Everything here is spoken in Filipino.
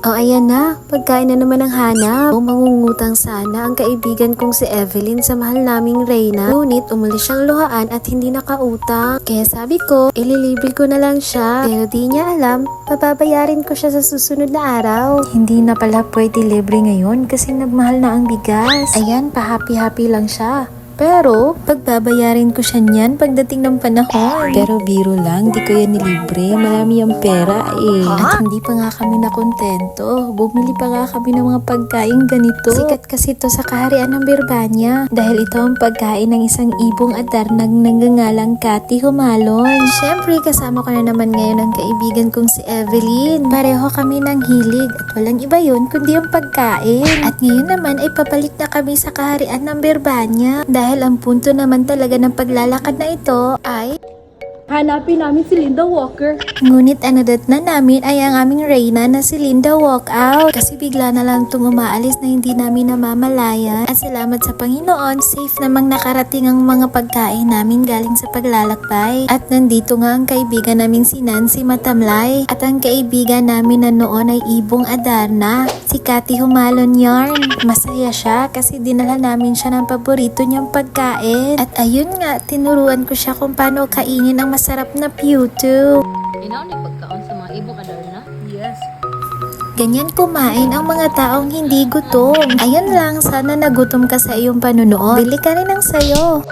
O ayan na, pagkain na naman ang hanap. O mangungutang sana ang kaibigan kong si Evelyn sa mahal naming Reyna. Ngunit umulis siyang luhaan at hindi nakautang. Kaya sabi ko, ililibre ko na lang siya. Pero di niya alam, pababayarin ko siya sa susunod na araw. Hindi na pala pwede libre ngayon kasi nagmahal na ang bigas. Ayan, pa-happy-happy lang siya. Pero, pagbabayarin ko siya niyan pagdating ng panahon. Pero biro lang, di ko yan nilibre. Marami yung pera eh. At hindi pa nga kami nakontento. Bumili pa nga kami ng mga pagkain ganito. Sikat kasi ito sa kaharian ng Birbanya. Dahil ito ang pagkain ng isang ibong adarnag nagngangalang Cathy Humalon. Siyempre, kasama ko na naman ngayon ang kaibigan kong si Evelyn. Pareho kami ng hilig at walang iba yun kundi ang pagkain. At ngayon naman ay papalik na kami sa kaharian ng Birbanya. Dahil ang punto naman talaga ng paglalakad na ito ay Hanapin namin si Linda Walker. ngunit anadat na namin ay ang aming Reyna na si Linda Walkout. Kasi bigla na lang itong umaalis na hindi namin namamalayan. At salamat sa Panginoon, safe namang nakarating ang mga pagkain namin galing sa paglalakbay. At nandito nga ang kaibigan namin si Nancy Matamlay. At ang kaibigan namin na noon ay Ibong Adarna, si Cathy Humalon Yarn. Masaya siya kasi dinala namin siya ng paborito niyang pagkain. At ayun nga, tinuruan ko siya kung paano kainin ang masarap na Pyutu. Inaw ni pagkaon sa mga ibong Adarna? Yes. Ganyan kumain ang mga taong hindi gutom. Ayun lang, sana nagutom ka sa iyong panunood. Bili ka rin ng sayo.